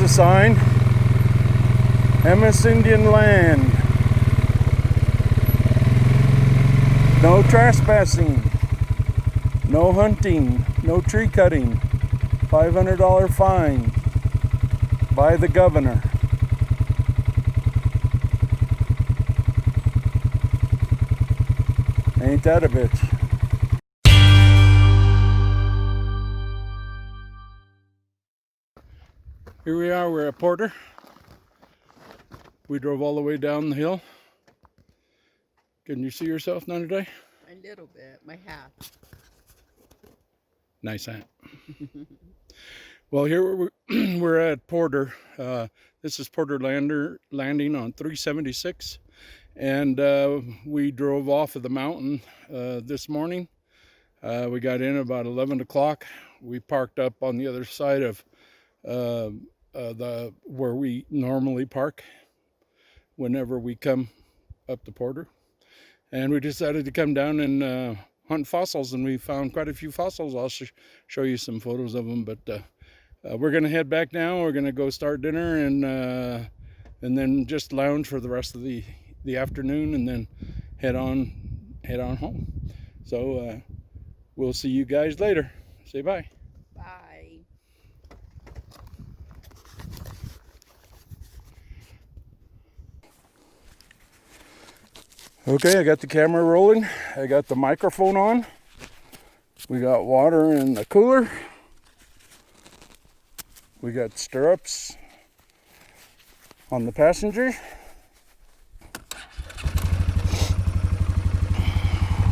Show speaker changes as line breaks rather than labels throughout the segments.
a sign. Hemis Indian land. No trespassing. No hunting. No tree cutting. $500 fine by the governor. Ain't that a bitch? Here we are, we're at Porter. We drove all the way down the hill. Can you see yourself now today?
A little bit, my hat.
Nice hat. Well, here we're at Porter. This is Porter Landing on 376. And we drove off of the mountain this morning. We got in about 11 o'clock. We parked up on the other side of where we normally park whenever we come up to Porter. And we decided to come down and hunt fossils, and we found quite a few fossils. I'll show you some photos of them, but we're gonna head back now. We're gonna go start dinner and then just lounge for the rest of the afternoon, and then head on home. So we'll see you guys later. Say bye.
Bye.
Okay, I got the camera rolling. I got the microphone on. We got water in the cooler. We got stirrups on the passenger.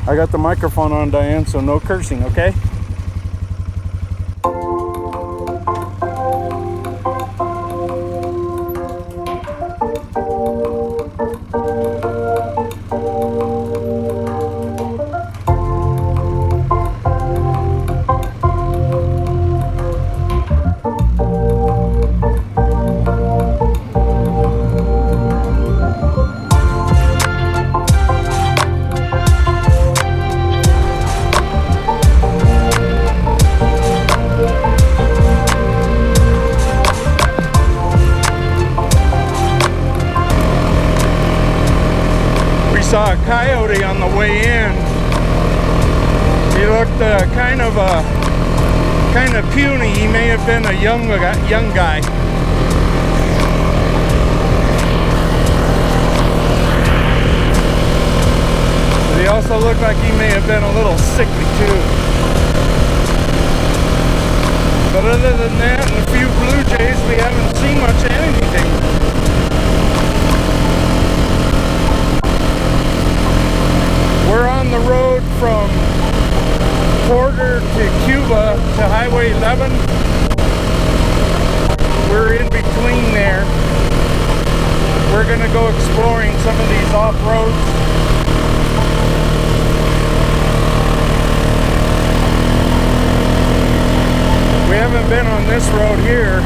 I got the microphone on, Diane, so no cursing, okay? Saw a coyote on the way in. He looked kind of puny. He may have been a young guy. But he also looked like he may have been a little sickly too. But other than that, and a few blue jays, we haven't seen much of anything. We're on the road from Porter to Cuba to Highway 11. We're in between there. We're gonna go exploring some of these off-roads. We haven't been on this road here.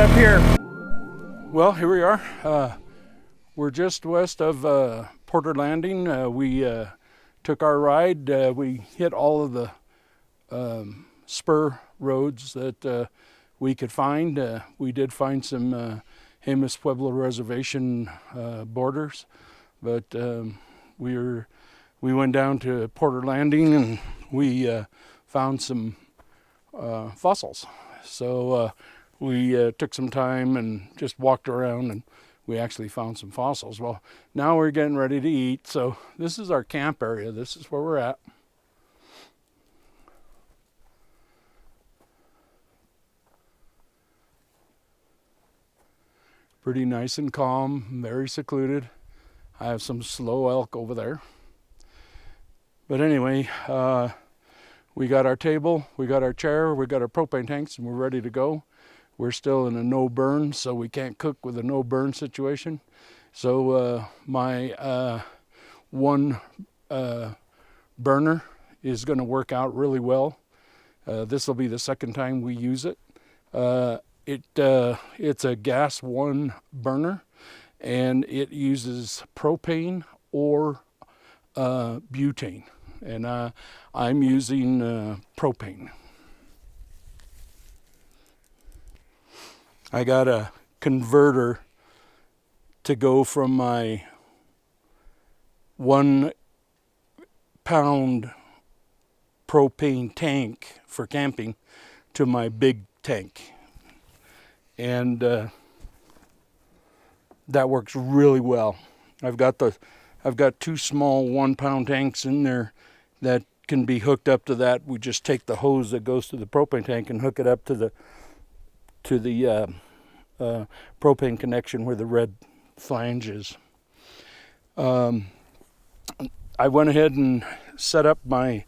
up here? Well, here we are. We're just west of Porter Landing. We took our ride. We hit all of the spur roads that we could find. We did find some Jemez Pueblo Reservation borders, but we went down to Porter Landing and we found some fossils. So we took some time and just walked around, and we actually found some fossils. Well, now we're getting ready to eat. So this is our camp area. This is where we're at. Pretty nice and calm, very secluded. I have some slow elk over there. But anyway, we got our table, we got our chair, we got our propane tanks, and we're ready to go. We're still in a no burn, so we can't cook with a no burn situation. So my one burner is going to work out really well. This will be the second time we use it. It's a gas one burner, and it uses propane or butane, and I'm using propane. I got a converter to go from my 1 pound propane tank for camping to my big tank, and that works really well. I've got 2 small 1 pound tanks in there that can be hooked up to that. We just take the hose that goes to the propane tank and hook it up to the propane connection where the red flange is. I went ahead and set up my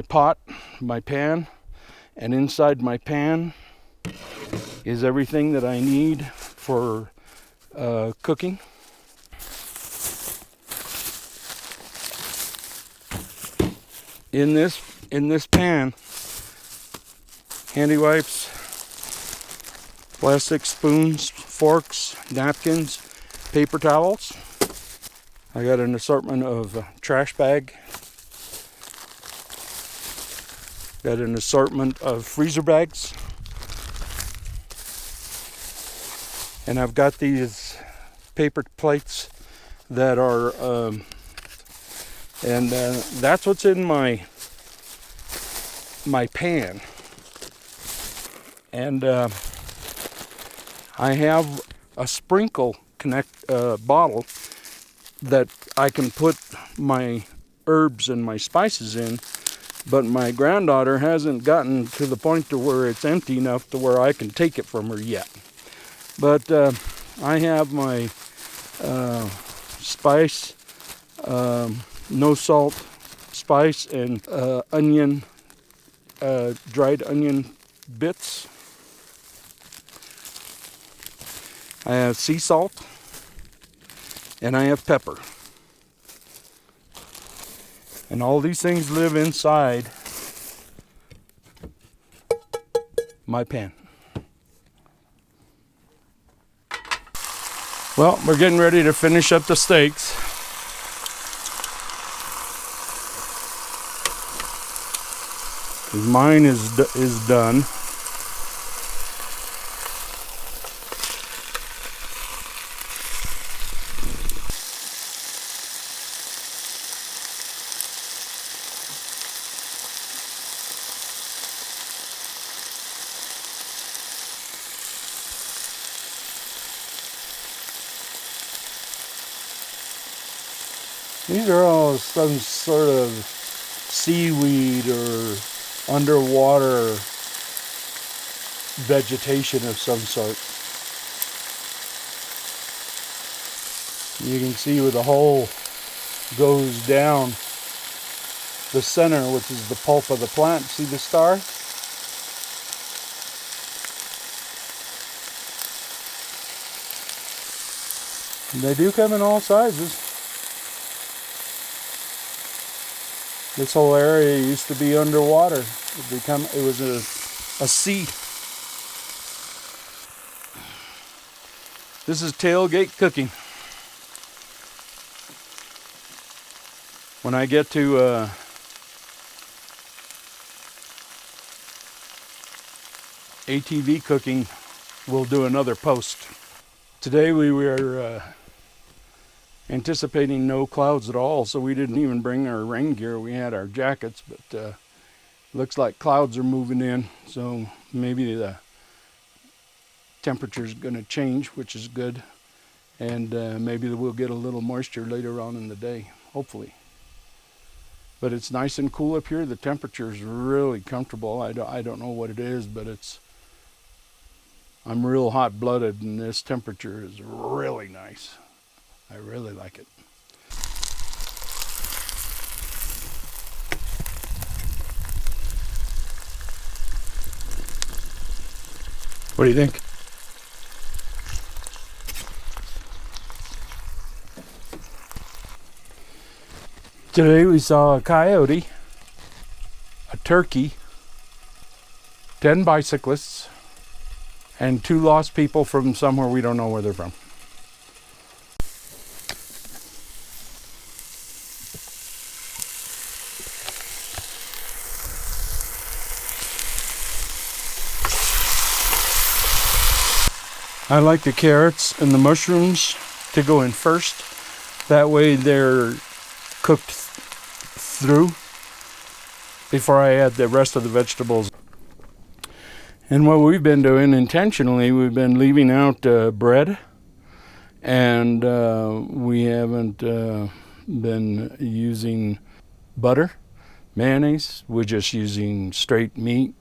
pot, my pan, and inside my pan is everything that I need for cooking. In this pan, handy wipes, plastic spoons, forks, napkins, paper towels. I got an assortment of trash bag. Got an assortment of freezer bags. And I've got these paper plates that are, that's what's in my pan. And I have a sprinkle bottle that I can put my herbs and my spices in, but my granddaughter hasn't gotten to the point to where it's empty enough to where I can take it from her yet. But I have my spice, no salt spice, and onion, dried onion bits. I have sea salt, and I have pepper. And all these things live inside my pan. Well, we're getting ready to finish up the steaks. Mine is done. These are all some sort of seaweed or underwater vegetation of some sort. You can see where the hole goes down the center, which is the pulp of the plant. See the star? And they do come in all sizes. This whole area used to be underwater. It was a sea. This is tailgate cooking. When I get to ATV cooking, we'll do another post. Today we were anticipating no clouds at all, so we didn't even bring our rain gear. We had our jackets, but looks like clouds are moving in, so maybe the temperature's going to change, which is good, and maybe we'll get a little moisture later on in the day, hopefully. But it's nice and cool up here. The temperature is really comfortable. I don't know what it is, but I'm real hot-blooded, and this temperature is really nice. I really like it. What do you think? Today we saw a coyote, a turkey, 10 bicyclists, and 2 lost people from somewhere we don't know where they're from. I like the carrots and the mushrooms to go in first. That way they're cooked through before I add the rest of the vegetables. And what we've been doing intentionally, we've been leaving out bread, and we haven't been using butter, mayonnaise. We're just using straight meat,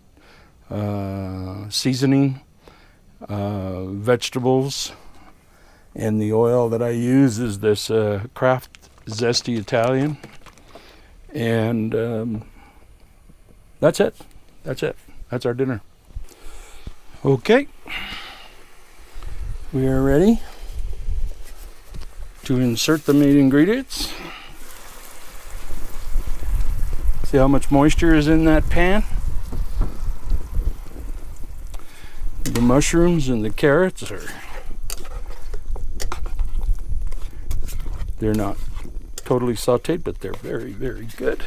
seasoning, vegetables, and the oil that I use is this Kraft Zesty Italian, and that's it. That's our dinner. Okay, we are ready to insert the meat ingredients. See how much moisture is in that pan? The mushrooms and the carrots they're not totally sauteed, but they're very, very good.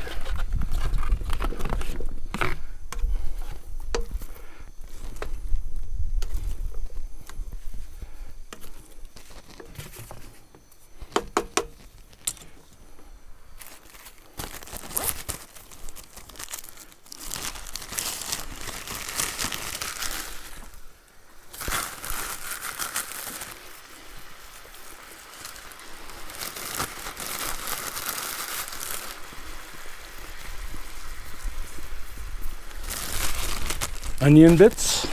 Onion bits.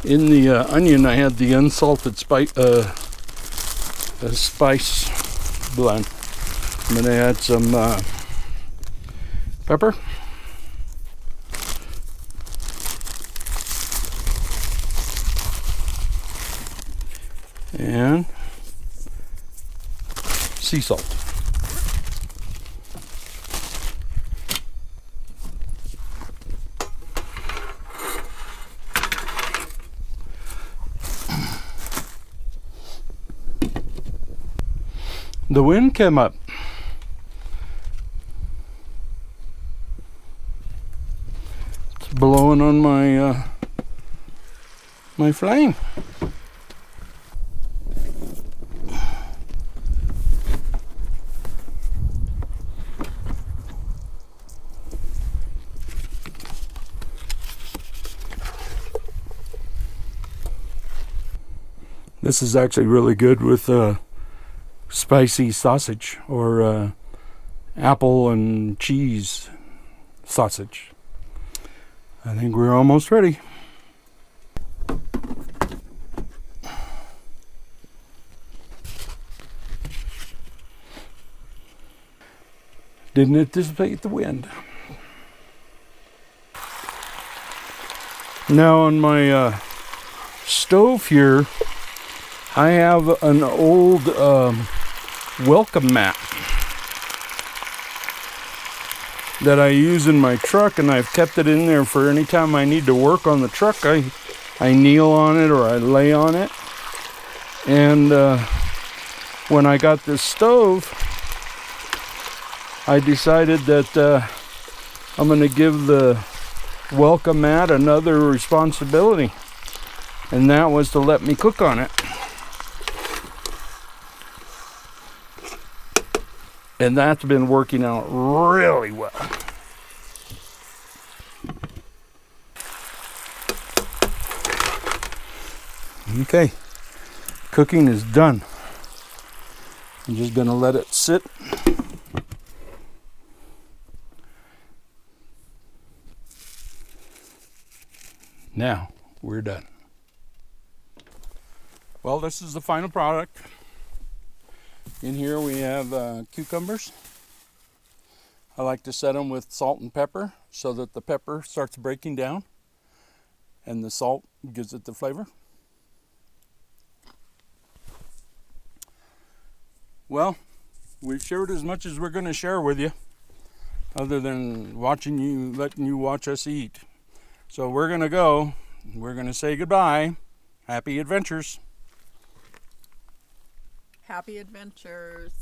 In the onion, I had the unsalted spice blend. I'm gonna add some pepper, and sea salt. The wind came up. It's blowing on my my flame. This is actually really good with spicy sausage or apple and cheese sausage. I think we're almost ready. Didn't anticipate the wind. Now on my stove here, I have an old welcome mat that I use in my truck, and I've kept it in there for any time I need to work on the truck. I I kneel on it or I lay on it. And when I got this stove, I decided that I'm going to give the welcome mat another responsibility, and that was to let me cook on it. And that's been working out really well. Okay, cooking is done. I'm just gonna let it sit. Now we're done. Well, this is the final product. In here we have cucumbers. I like to set them with salt and pepper so that the pepper starts breaking down and the salt gives it the flavor. Well, we've shared as much as we're going to share with you, other than letting you watch us eat. So we're going to go. We're going to say goodbye. Happy adventures.
Happy adventures.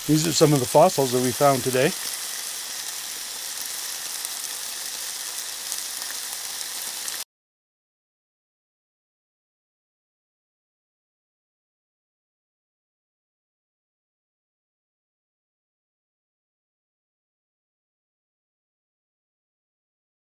These are some of the fossils that we found today.